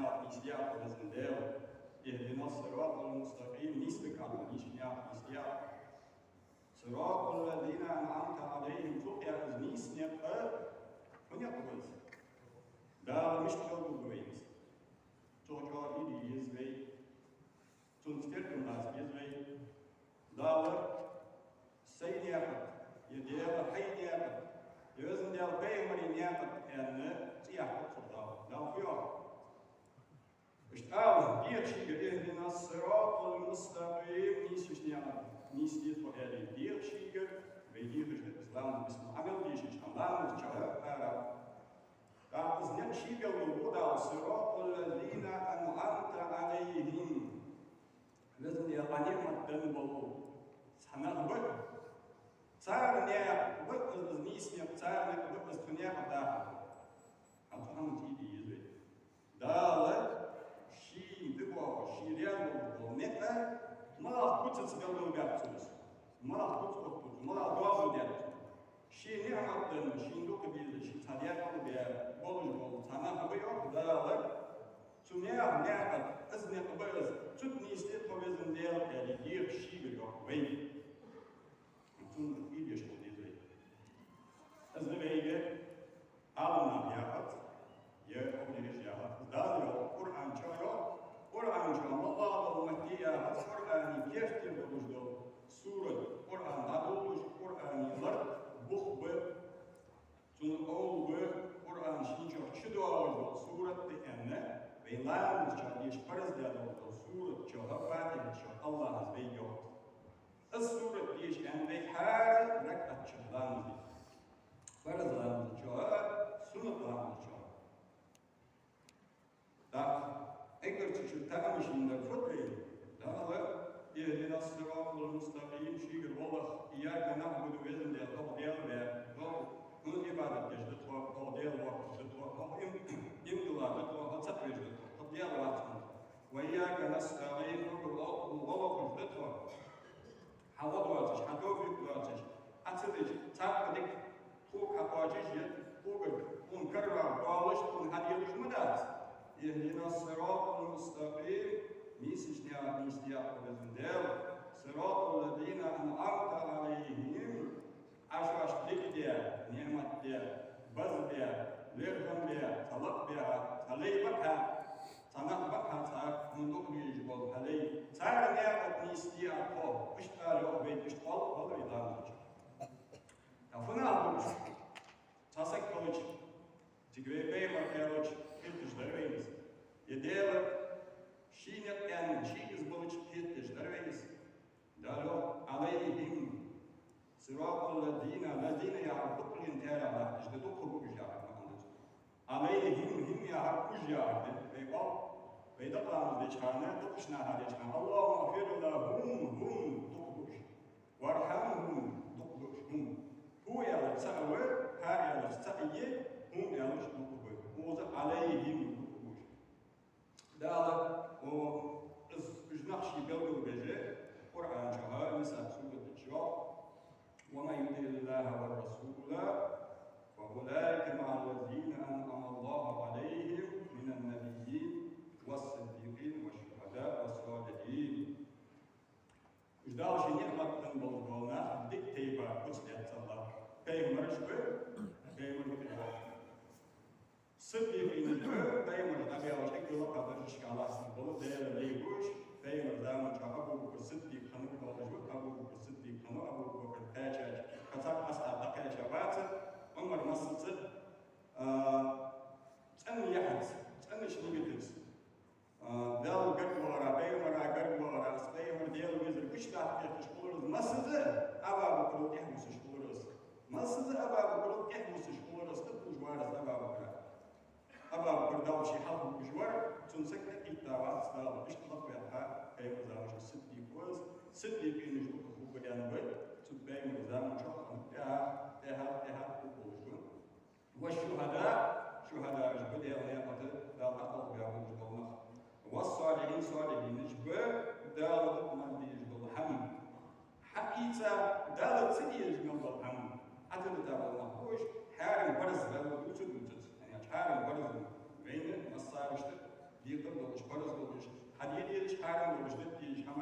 نسياق بزندال اهدنا الصراط المستقيم نسبك على نسياق صراط الذين أنعمت عليهم تقيا نسياق ونقبز دا مش تقول بوينس توجع إيدي يزوي تنتكر الناس يزوي داور سينياقت يدير حينياقت يوزن ديال بيمري نياقت أن تياقت صداو داو فيها اشتغل دير شيء اهدنا الصراط المستقيم نيسوش نياقت نيسيت وآلي دير شيء بيدير الإسلام بسم عمل ديش الله مستشعر فأز نمشي بالوضع صراط الذين أنعمت عليهم لازم يقاني مدن بلو سحنا بك صار نيا بك از نيس نيا صار نيا بك از تنيا قدا أفهم تيجي يزوي دالة شي دبوا شي ريال بلو نتا ما كنت تسجل بيعتوس ما كنت أقول ما دوازو ديالتو شي نعمة شي ندوك بيل شي تانية بيا بولج بول تانا بيو دالة تنيا نعمة أزني قبيز تبني استيت قبيزن ديال يعني دير شي بيو وين تون إيديش قدي زي أزني بيجي عالنا بياقت يا أبني رجعت دالة قرآن شايو قرآن شايو الله المهدية قرآن كيف تبغى سورة قرآن دالوش قرآن يلر بخب تون أول قرآن شينجو شدو أول سورة تأنى بيلام جاليش فرز دالو سورة جوها فاتح شو الله عزبيو السورة ديش أن بحار ركعة شهلان دي فرز لام جوها سنة لام جوها دا أكثر شيء تعمش من الفترة دا اهدنا الصراط المستقيم شيء والله إياك نعبد بإذن ديال الله ديال بيع من عبادة جدت الله ديال وقت جدت الله إمدلا جدت الله تقوي جدت الله ديال وقت وإياك نستعين والله جدت الله حوض واتش حدوفي واتش أتدج تاقدك توك حواجج توك ونكرر بالش ونهديلش مدات اهدنا الصراط المستقيم نيسيا بزندال صراط الذين أنعمت عليهم عشاش ديكديا نعمت ديا بز ديا ليرهم ديا طلق ديا تلي بكها تنق بكها تاك من دقيج بول هلي تار نعمت نيسيا قول اشتغلوا بيت اشتغل بول إدام تفنا أقولش تاسك كولج تقوي بيما كيروج كيرتش دروينس يدير شينت أن شيء إزبلش كيرتش دروينس دالو عليهم صراط الذين يعبدون تارا ما تجدوا خروج يعبدون عليهم هم يعبدون يعبدون بيقول بيدقام ذيشانا تقشنا هذيشان اللهم اغفر لهم تقبش وارحمهم تقبش هو يلتسأوى ها يلتسأيي هم يلتسأوى تقبش موزع عليهم تقبش دالة وإجناقشي بلغل بجي قرآن جهة نساء سورة الجواب ومن يطع الله والرسول فأولئك مع الذين أنعم الله عليهم من النبيين والصديقين والشهداء والصالحين. إجدال نعمة بالغونا ديك تيبا وسلات الله. بيمر شبه بيمر بيها. صديقين شبه بيمر أبي الله شكل الله قدر شكالا سنبول دير ليبوش بيمر زمان شعبه بالصديق خنوك بالجود أبو بالصديق خنوك أبو بالتاجج كتاب أسعد دقيقة شبات عمر مصر تأني يحدث تأني شنو يدرس دال قرب ورا بيمر قرب ورا بيمر ديال ويزر وش تعرف تشكورز مصر أبا بقول يحمس شكورز مصر أبا بقول يحمس شكورز تبوج وارز أبا بقول أبا بقول داو شي حظ بجوار تنسكت إتاوات دال اشتغل بها بيمر زمان الصديق وز صديق ينجو بيان بيت تبين ميزان شخص تها كوبوجون والشهداء شهداء جبل يا قتل لا تقل بها وجبلنا والصالحين صالحين جبل دال من يجبل هم حقيقة دال سدي يجبل هم أتل دال المحوش حارم برز دال وجود يعني حارم برز بين الصارشت دي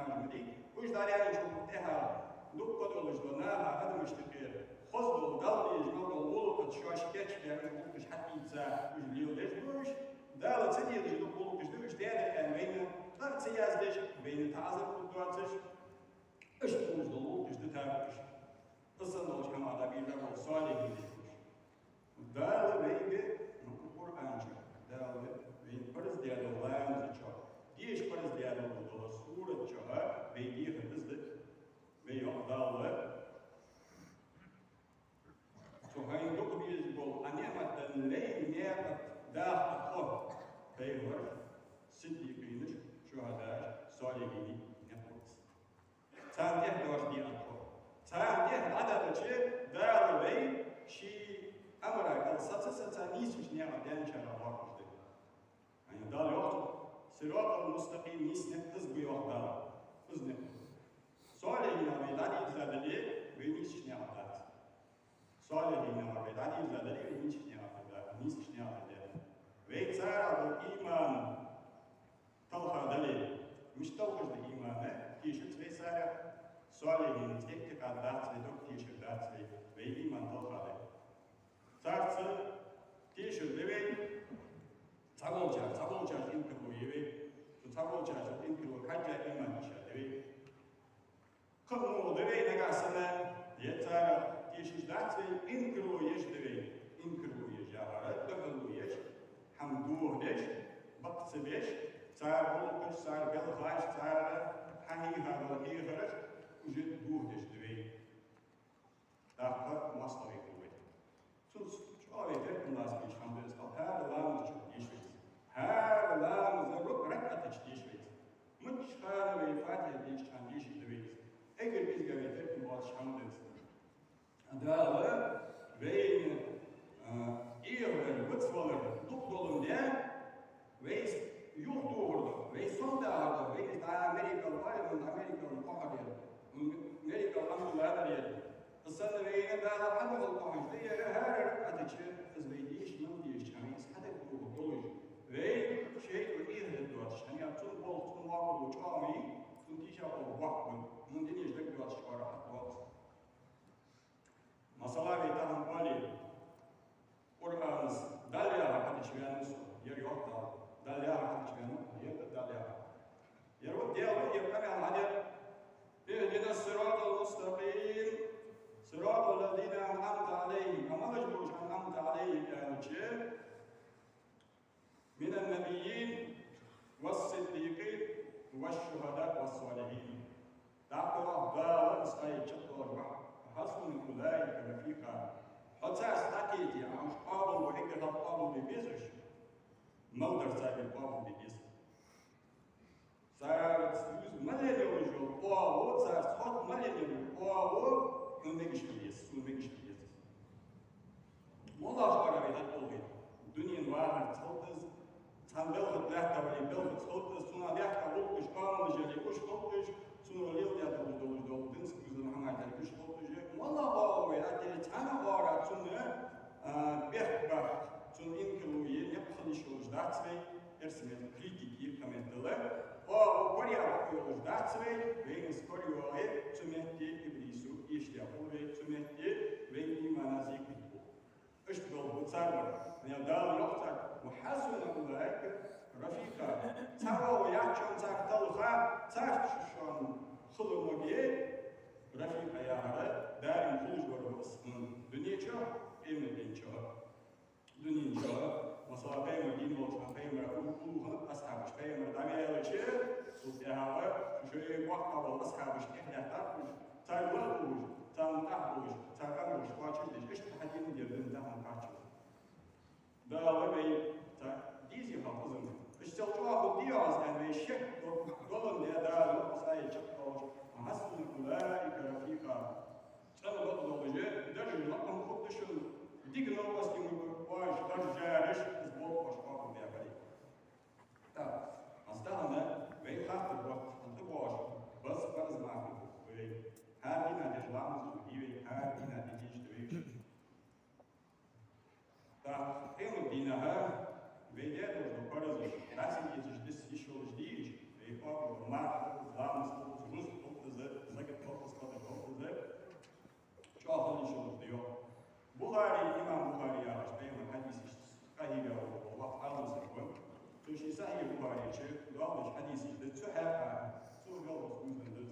مجمدي وش داري شوف تها لوك قدولش دوناها هذا مش تقير خذ ضل يجمع الولق تشوش كتش يعني مش حتى يتسا وش ليو ليش بوش دال تسدي يجلو الولق جدوش ده بين طرت سياز ليش بين تعذر قدواتش ايش بوش الولق جدو تابش قصة نوش كما على بيلا وصالح ليش دال بيجي القرآن دال بين برز ديال الله ديش فرز ديالو دولا صورة جها بيديه بزدك بيقدر سوهاي دوك بيجبول أنيمة الليل نيمة داخل خور بيور صديقينش شهداء صالحين نبوت تانتيه دوش دي أخور تانتيه عدد شيء دار بي شي أمرك الساتسة نيسوش نيمة دانشا لواقش دي يعني دار يوقف صراط المستقيم نسنة تزبي وقتها تزنة صالحين عبيدان إبزادلي وينيش نعبدات صالحين عبيدان إبزادلي وينيش نعبدات نيسش نعبدات ويتسارع بالإيمان تلخى دليل مش تلخش بالإيمان تيشت ويسارع صالحين تكتك دات دوك تيشت دات ويإيمان تلخى دليل تارت تيشت دليل 자고자 인크로 예외 또 자고자 인크로 가자 이만 이샤 대외 그뭐 대외 내가 쓰는 예자가 디시다체 인크로 예시 대외 인크로 예자하라 더글로 예시 함두 예시 박스 예시 자고 그 살 벨하이스 자 하니하로 이거를 우제 두 예시 대외 다가 마스터이 그we sus çoğu eder bunlar bir şambes her lan yeşil her lan zaruk rakat yeşil muç kana ve fatih bir şan yeşil demek eğer biz gaveter ki bu şambes adalı ve İran mutfaları dop dolun diye ve yok doğurdu ve son dağda ve Amerikalı var ya Amerikalı kahraman Amerikalı amcalar diye السنة بينا ده حدا القاهرة دي هذا أتشي إزايديش نوديش هميس حدا كروه ve şey öyle diyor hani yaptığın bol tutmak bu çağımı tuntişa o vakın mundin işte bir açık var atlat masala ve tahmin bali Kur'an'ız dalya hadi çıkanız yer yok da dalya hadi çıkanız yer dalya yer o diyor yapar hadi اهدنا الصراط المستقيم صراط الذين أنعمت عليهم أما مجبوش أنعمت عليهم يعني من النبيين والصديقين والشهداء والصالحين تعطوا أفضل إسرائيل شطور حسن أولئك رفيقا حتى استكيت عن قابل وحكة القابل ببيزش مودر سابق القابل ببيزش صارت يوز مليون رجل قاوة صارت خط مليون قاوة ونمشيليس والله أخبر بيدات أولي الدنيا واحد تلتز تان بلغت لحظة ولي بلغت تلتز سنة لحظة ولقش قامل جالي كش تلتش سنة ليل ديات دول دنس كوزن محمد علي كش تلتش والله أخبر بيدات يعني تانا بارا سنة بيخبر سنة إنكروية يبخلي شوش داتسوي إرسمت كريتيكي كمنتلة وقرية بقيوش داتسوي وين سكوريوه سمهتي إبليسو إشتيا قوي سمهتي وين إيمانا زيكيكو اشتغل بتصرف من الدار يقطع وحسن أولئك رفيقا ترى ويحشون تختلخا تحشون خلو مبيه رفيقا يا هذا دارين خلوش ورغس دنيا شو إيمان دين شو دنيا شو مثلا قيمة دين وشان قيمة أولوها أصحابش قيمة دمية شيء وفيها شيء وقت قبل أصحابش إحنا تعرفش تعرفوش تعرفوش تعرفوش واجد ليش إيش تحدين ديالهم ده هم كاتشوا ده وبي ديزي حافظهم إيش تلقوا دياز يعني الشيء ضلن ده لقصاي شقوش حسن أولئك رفيقا أنا بطل وجه درج لقم خدشون ديجنا واسكي واش درجارش زبط واش قابل ده عليه طب أصدقنا وين خاطر وقت أنت واش بس فرز معكم وين هادينا دجلامز وجيبي هادينا دجيج دويش طب هم دينها ويدات وش فرز راسي يجش دس يشولش ديج ويقابل ومعك لامز قاهل شلون ديو بخاري إمام بخاري يا رجل بيوم حديث قهيبة والله أعلم سكون توشي صحيح بخاري شيء ضابط حديث تحقق سو قلب مسلم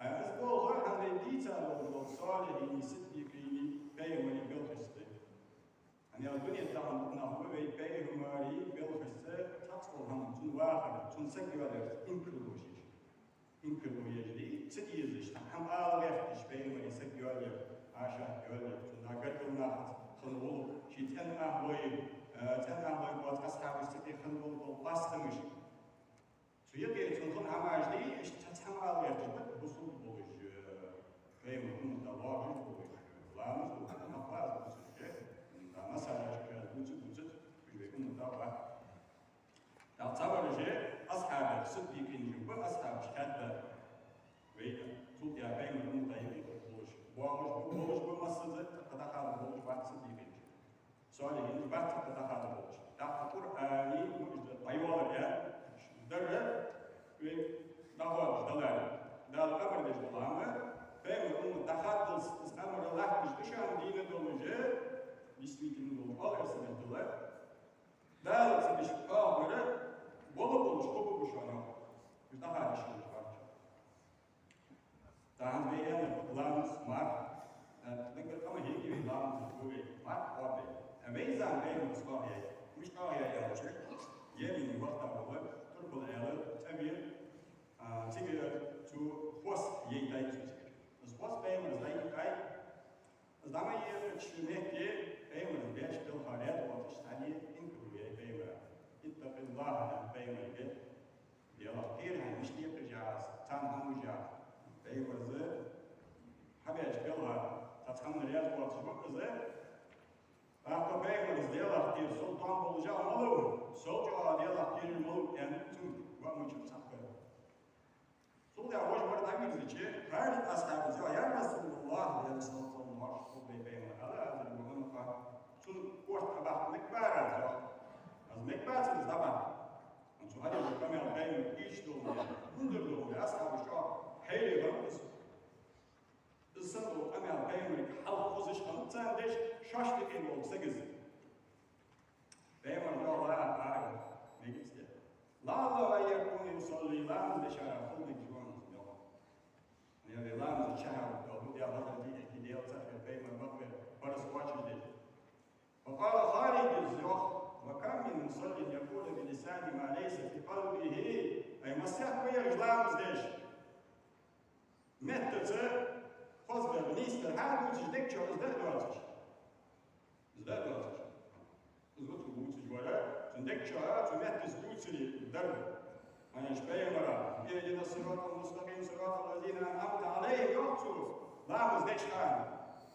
أسبوع غير عن الديتا والصالحين صديقين بيوم القلب يعني الدنيا تاعهم نحو بيهم ماري بالخسة تحصل هم تون واحد تون سكوالر إنكلوجي دي تديزش هم آلفتش بيهم سكوالر عشان يولر تون نقدرنا خلول شيء تنا بوت أصحاب السكي خلول بالباستمش شو يبي تون عماج دي إيش تتهم آلفتش بوصل بوج بيهم هم دواعي بوج لا مش نفاز مثلا بوجد بيكون متابعة تعتبر شيء أصحاب الصديقين جنب أصحاب شهادة ويا صوت يا بين المطيبين بوش بمصدر تدخل بوش بعد صديقين صالحين بعد تدخل بوش تحت قرآني أيوة يا درة ودعوة دلالة ده الأمر ده جلامة بين دخل الأمر الله مش بشان دين دولجة действительно аларсы дилар дал себе шкалбары болу шкобу бушана тахар школ бар таан беян план смарт некер кама хеги план зуе мат обе амейзан бейн скория миш кая я чек еми вахта болу турбул эле табир тигер ту пост ейтай спос бейн зай кай Zdamy je człowiekie, pejmy wiesz, do charet, bo też stanie inkluje pejmy. I to Allah pejmy wie. Diela pierwsza myśli przejazd, tam hamujaz. Pejmy z habiać biela, ta tam riad bo trzeba z. A to pejmy z diela ty sultan bolja malu. Solja diela ty malu en tu wa mucho sapka. Sulja hoş var da gizlice, her ashabı ya Resulullah ya Resulullah شون قرط أباح مكبارة زوا از مكبارة زبان شو هذا الكلام الغير إيش دولة منذر دولة أصحاب الشعب حيل برقص الصندوق أمي الغير حل خوزش خمسان ديش شاشت كيلو سجز بيمر جوا لا أعرف نجس لا الله يكون يصلي لام بشارع كل جوان يعني لام الشهر دولة يا هذا دي كده يصير بيمر بقى برس واتش دي وقال خالد الزوخ وكم من مصل يقول بلسان ما ليس في قلبه أي مسح ويرجلام زدش متى خذ بالنسبة لهذا وتجدك شو ازداد واتش زغط واتش ولا تندك شو تمت زوتري الدرب أنا شبيه مرة يجد الصراط المستقيم صراط الذين أنعمت عليهم يقتلوا لا مزدش خان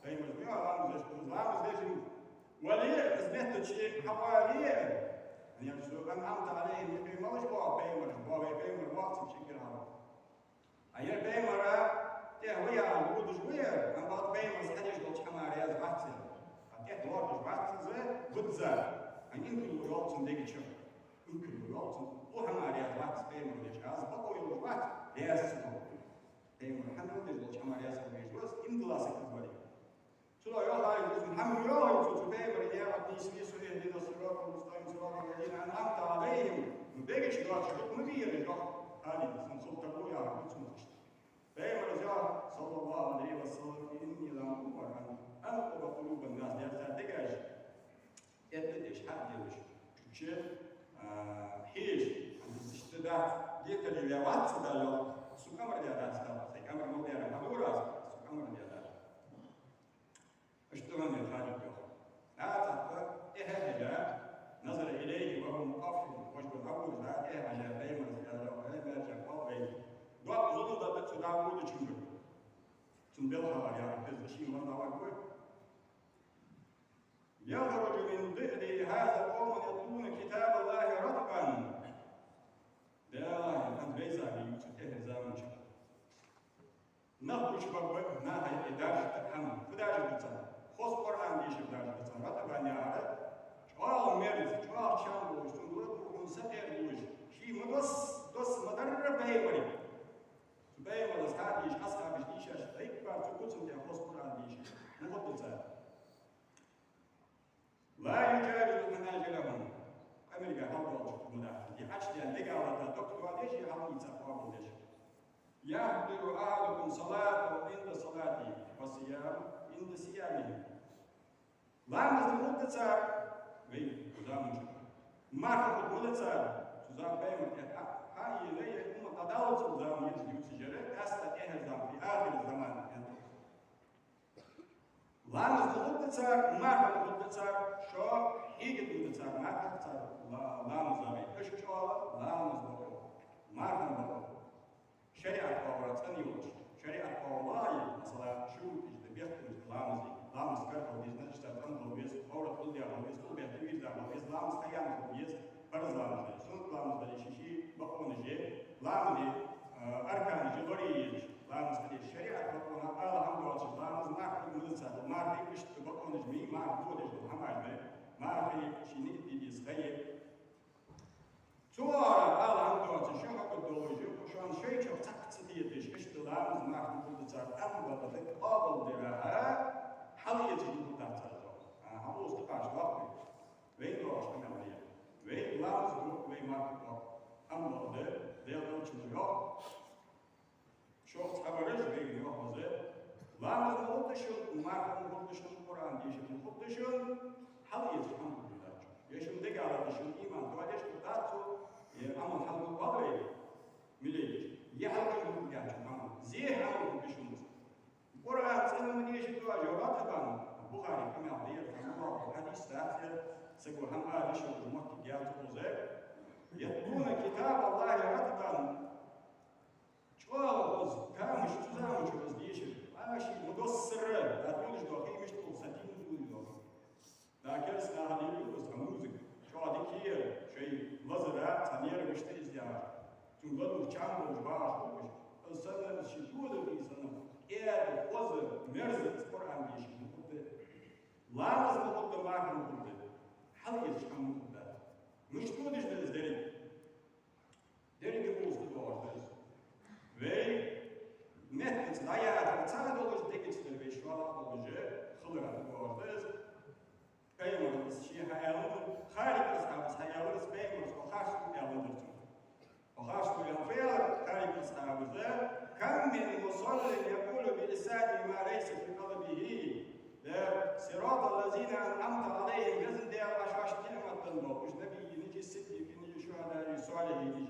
أي مزميع لا مزدش وليه أثبتت شيء حواليه يعني شو أنعمت عليهم يبي ما وش بوا بيمر وقت بشكل هذا أيه بيمر تهوية الوضع شوية أنا بعض بيمر سحنيش قلت حمار يا زبحتي أتيه دوار زبحتي زي بدزا أن يمكن الوقت نديك شو يمكن الوقت وحمار يا زبحتي بيمر ليش هذا بقوا يلوجبات يا سلام بيمر حنا نديك قلت حمار يا زبحتي بس إندلاسك الزبالي شو يا الله يقول محمد يا يوسف بيمر يا ربي سيسو يهدينا الصراط المستقيم صراط الذين أنعمت عليهم نديك شو شو مدير جو هذه سنصوت تقول يا رب تسمعش بيمر جاء صلى الله عليه وسلم إني لا أقول أنقذ قلوب الناس يا تدقش يدش حد يوش شو هيش اشتدات ديك اللي يوات سدايا سكمر ديالها سكمر سكمر مو ديالها مدورة سكمر ديالها اشتغل من خارج الجو لا تقدر إهجا نظر إليه وهو مقفل وجه الأول لا إهجا بيمر زيادة وإهجا جاقوي دوات ظلو دابت سداوود تشمبر تنبلها يا رب تزشين مرضى وقوي يخرج من ذئر هذا قوم يتلون كتاب الله رتبا لا أنت بيزا بيوسف إهزام شكل نخرج بقوي ناهي إدارة تحمل فداجة بتسنى خص قرآن ديش بداجة بتسنى رتبا نعرف شوال مرز شوال شامبوش تنظر ونسقر بوش شي مدوس مدرب بيمري بيمر أصحاب ديش أصحاب ديش أكبر تقول سنتي خص قرآن ديش مغطسة لا يجاوز منازلهم أمريكا هالوالد مدافع دي عشان عندك على دكتور ليش يحاول يتصرف ليش يحضر أحدكم صلاة عند صلاته وصيام عند صيامه لا مغطسة وين قدامك ما مغطسة تزام بينك هاي ليه تداول تزام يتجرى أصلا إهزام في آخر الزمان لامز مغطسة ما مغطسة شو هيك مغطسة ما مغطسة لامز أبي إيش شو لامز بقول ما بقول شريعة قوارات أنيوش شريعة قوارات مثلا شو تجد لامز كرهو بيز نشتغل أنظر بيز قوارات كل ديار بيز كل بيت بيز دار بيز لامز خيانة بيز برز لامز سنت لامز بدي شيء بقون جي لامز أركان جلوري لامز بدي الشريعة بقون الله هم قوات لامز ما كل مدرسة ما في إيش بقون جميع ما بودش هم عجبه ما في شيء بيز خير صور الله هم قوات شو هالدوج شون شيء شو تقصديش إيش لامز ما في مدرسة أم ولا قابل درها حلية المدرسة هبوس تقاش واقعي وين دوش كمان وين لامز وين ما في أم ولا ديال الجمهور شوف خبرش بين يوحزه لامز مقدشون ما مقدشون القرآن ديشون مقدشون حلية الحمد لله يشون دقالة ديشون إيمان دواليش بتاعته يعمل حلق القضوي مليش يحلق المقدشون عمل زيه عمل مقدشون القرآن سنة من يشي دوا جوابات طبعا البخاري كما عبير فهمه الحديث تأثير سيقول هم آلش وجمعت جالت وزير يتلون كتاب الله رتبا شوال كامش تزامش وزديش ماشي مقصر لا تقولش دقيق مش تقول سدين تقول لكن هذه الوز موزك شو هذيك هي شيء لزرات ثانية مش تزديار تقول شامل وجباش وش السنة شدود الإنسان إيه وزر مرزق القرآن ديش مقدر لازم مقدر معك مقدر حليش كم مقدر مش تقولش بالزدري دري بيقول تدور Wij met het najaar het zijn dollars tickets de weeswala dollars خلنا نقول كيما الشيء هيعمل خارج أصحاب هيعمل سبيمرز وخاص يعمل وخاص ينفعل خارج أصحاب كم من مصلي يقول بلسانه ما ليس في قلبه صراط الذين أنعمت عليهم لازم دي عشاش كلمة تنبو مش نبي نجي ستي في نجي شهداء صالح نجي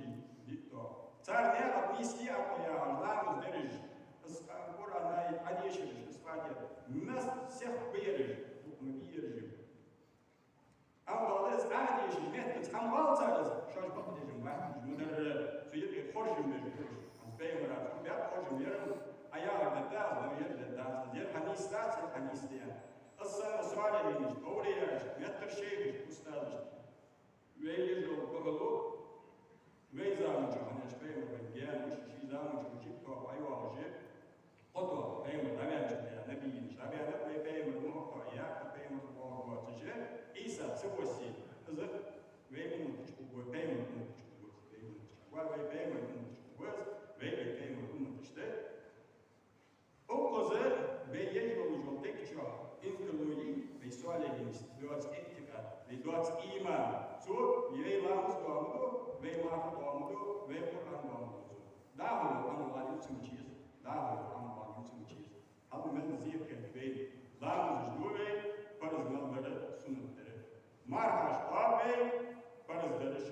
دكتور صار نعرف نيسي أقوياء لامز درج القرآن هاي عديش إسفاتيا مس سخ بيرج مبيرج أول إز عديش مهتز هم غلطة شاش بقديش واحد مدر في خرج من الخرج بيمر في بيت خرج ميرم أيار دداز ومير دداز دير حنيس داز حنيس ديان السنة سؤال ينج أولياش متر شيء أستاذ ويجوا بقولوا ويزامج عن أشباه وبنجان وش شيء زامج وجيبته أيوة وجيب قدوة بيم ربيع نبي ربيع نبي بيم المحطة إياه بيم المحطة تجاه إيسا سوسي إذا بيم المحطة بيم المحطة بيم المحطة بيم المحطة بيم المحطة أوقظ بيجوا وجودك شو إنكلوي بيسوالي دوت إتكال بدوت إيمان سو يلامس دوامدو بيمار دوامدو بيقران دوامدو داهو أنا يوتم تشيز داهو أنا يوتم تشيز هذا من زيب كبير لامس جدوبي فرز نلبر سنة درب مارهاش قابي فرز درش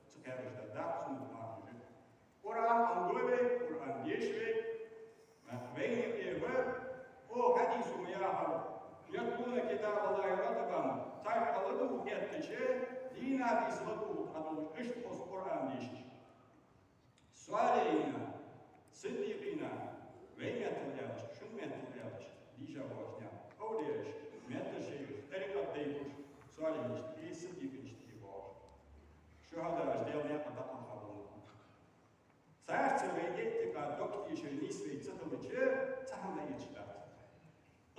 سكارش دا سنة مارهاش قرآن أندوبي قرآن ديشوي بين إيوه أو حديث مياهر يتلون كتاب الله رتبا تاكلوا يتشي دينا بيسلطوا هذا الاشخاص القرآن ديش صالحين صديقين وين يتلياش شو يتلياش ديجا واشنيا أو ديش متشي طريقة ديبوش صالحين اشتكي صديقين اشتكي باش شو هذا أجدال يقطع خبرنا ساعات سويت كدكتور شنيس في تطلع تحمل يتشلات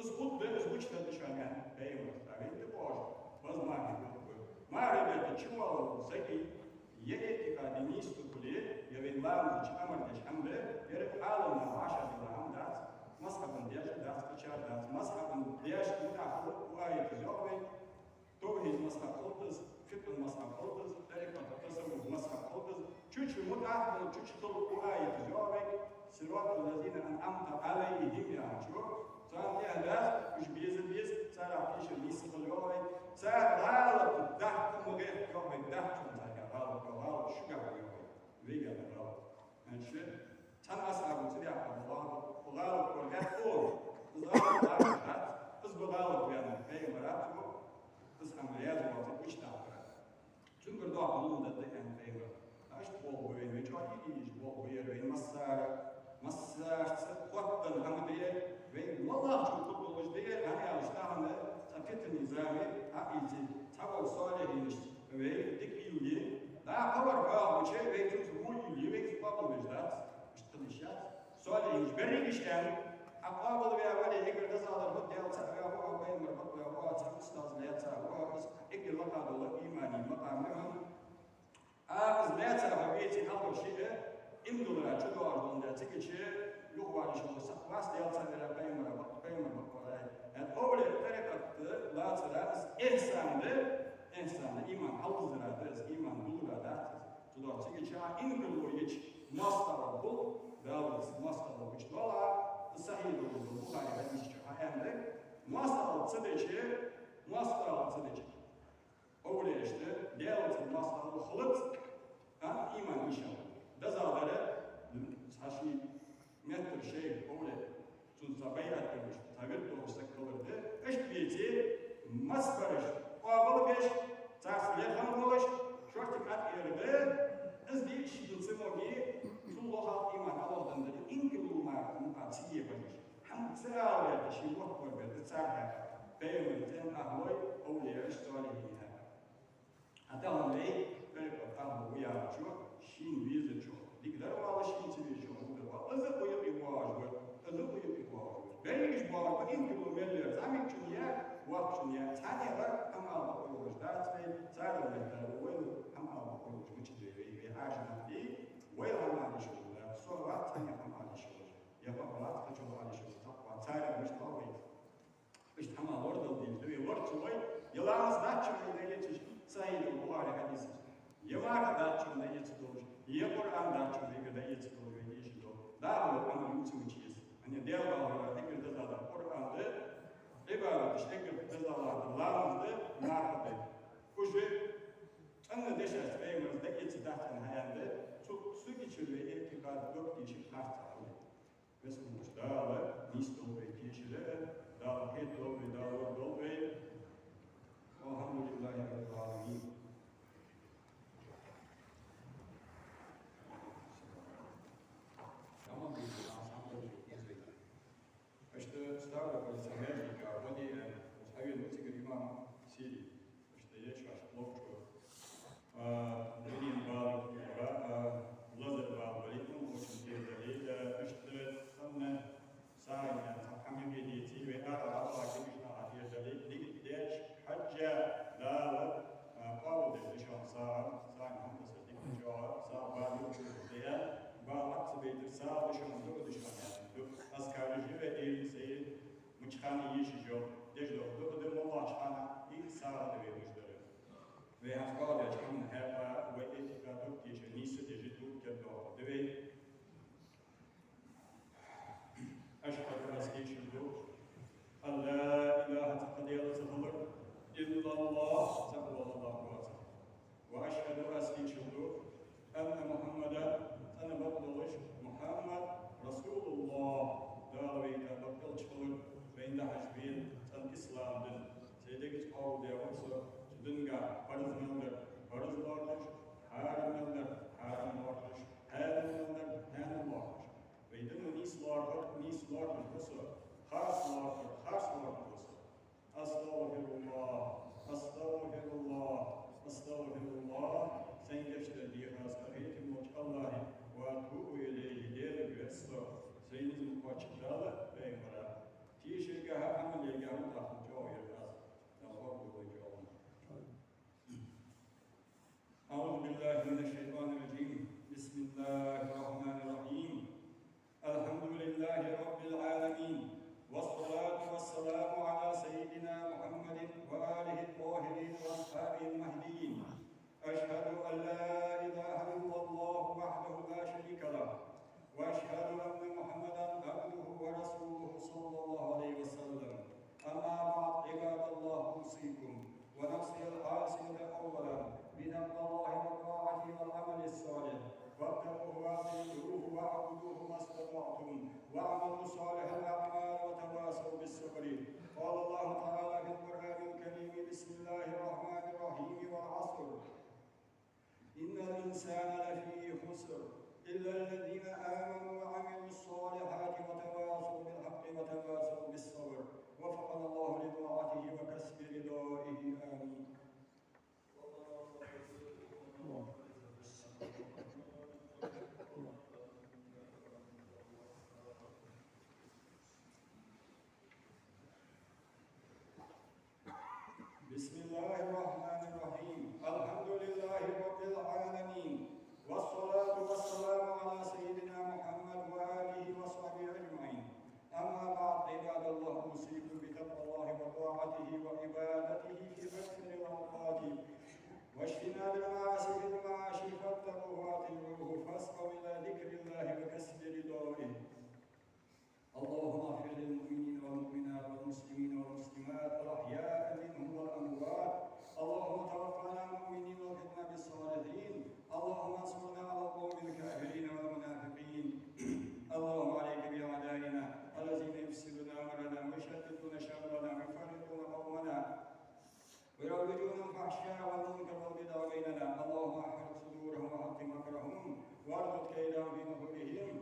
أزبط بأزبط تدشان بيوم تابين تباش بس ما ربيت تشوال زكي يأتي كدنيس تقولي يبين لامز تشامر تشامر يرد حالنا عشرة بالعام دات مذهبًا ديش داس كشار داس مذهبًا ديش نتاخذ وآية زوجي توحيد مذهب قدس فقه مذهب قدس طريقة التصوف مذهب قدس تشوش متعهد تشوش طلب وآية زوجي صراط الذين أنعمت عليهم يا شو صار لي هداس مش بيز صار عفيش النيس اليومي صار غالب الدهت مغير يومي الدهت غالب شو قاعد يومي ويجا غالب ماشي 참 أصحاب تريح الله وغالب كل قول وغالب دارات بس بغالب يعني أي مرات بس عمليات وقت مش تعرف شو برضو عملوا ده يعني أي مرات عايش بوه وين مجاهيش بوه وين مسار قط العملية وين والله شو كل وجدية أنا أشتغل سكت النظامي عايزي تبع صالحين وين ديك يوجي لا خبر بقى وشيء وين تسمون يوجي وين تقابل وجدات اشتغلشات صالحين بريش كان أقابل بيا ولي يقدر تزال الرد يا وتسعى هو بين مربط يا هو تستاذ لا تسعى هو بس يقدر مقعد الله إيماني مقامهم لا تسعى بيتي أول شيء إمدوا لا تدور دون ذا تكشي لغوا لشوا سقواس لا تسعى لا بين مربط الأول طريقة لا تسعى إنسان إيمان الله زرادة إيمان دولة ذات تدور تكشي إمدوا يج مصدر بول داوس مصدر وش دولا صحيح البخاري حديث عندك مصدر صدقي أول إشته ديالت المصدر الخلط إيمان إن شاء الله ده زادره صحيح متر شيء أول تنصبيات بيش تغير توسكلر ده إيش بيجي مصدرش قابل بيش تحصيل خمولش شرط كات إيرده إزدي شيء تسموه الله إيمان الله دندر إنكلوا ما تسيه بيش هم تساوي شيء وقت وقت تساعد بيوم تين أهوي أولي أشتغله هنا هذا ليه فرق قام ويا شو شين بيز شو ديكدر والله شين تبي شو هو أزق ويبي واجب بيش واجب إنكلوا مليار زمين شنيا وقت شنيا ثانية بقى هم الله بقول ذات في سعر المثال وين هم الله بقول مش تدري عاشنا فيه وين هم على شغل صورات ثانية هم على شغل يبقى بلاد كشغل على شغل تقوى سعر مش طاوي مش تمام ورد الدين ورد شوي يلا مصدق شو اللي يجي سعيد البخاري حديث يوارد دات شو اللي يتدور يقرأ دات شو اللي يتدور يجي دور لا هو أنا يمسك شيء أنا ديال الله تقدر تزال القرآن ده عبارة تشتغل تزال الله ده نعرف كوجه أنا دش أسمعي مرزق يتدافع الحياة ده سوكي شو اللي يتقاد دوك يشيل نفسه بس مش داله نيستو بيكيشله داله كيتلو بداله دوبي والحمد لله رب العالمين تمام işte stavlja policamernika vodi stavio nucig imam Siri işte ječkaš plovčko vidim bal lazer bal velikom učim te dalil işte sanne sanja takam yediyeti ve Allah kibişna atiye dalil digit deç hacca dal qavd dişan sağ hamdası dikti cevap sağ bal diye bal aksibeydir sağ dişan dişan askarlıcı ve elbiseyi mıçkanı yiyişiyor. Dejdo, dokudum Allah çana ilk sağda vermişleri. Ve askarlıcı çanın hepa ve etika doktice nisi deji dokter doğru. Deve aşkı askeçin dok. Allah ilahe teqadiyatı zıhılır. İllallah zakvallahu azam. Ve aşkı askeçin dok. Enne Muhammed'e tanıbatılış Muhammed Rasulullah داوي كبقل شغل بين حجبين الإسلام دين سيدك قول يا وصل دنجا فرز مندر فرز لارش حار مندر استطعتم واعملوا صالح الأعمال وتواصوا بالصبر. قال الله تعالى في القرآن الكريم: بسم الله الرحمن الرحيم: والعصر إن الإنسان لفي خسر إلا الذين آمنوا وعملوا الصالحات وتواصوا بالحق وتواصوا بالصبر. وفقنا الله لطاعته وكسب رضائه. آمين. بسم الله الرحمن الرحيم. الحمد لله رب العالمين، والصلاة والسلام على سيدنا محمد وآله وصحبه أجمعين. أما بعد، عباد الله، أوصيكم بتقوى الله وطاعته وعبادته في أكثر الأوقات واجتناب المعاصي في المعاش، فاتقوه وأطيعوه، فاسعوا إلى ذكر الله وكسب رضائه. اللهم اغفر للمؤمنين والمؤمنات والمسلمين والمسلمات الأحياء منهم والأموات. اللهم توفنا مؤمنين والحقنا بالصالحين. اللهم انصرنا على القوم الكافرين والمنافقين. اللهم عليك بأعدائنا الذين يفسدون أمرنا ويشتتون شملنا ويفرقون قومنا ويروجون الفحشاء والمنكر والبدع بيننا. اللهم احرق صدورهم وحط مكرهم واربط كيدهم في نحورهم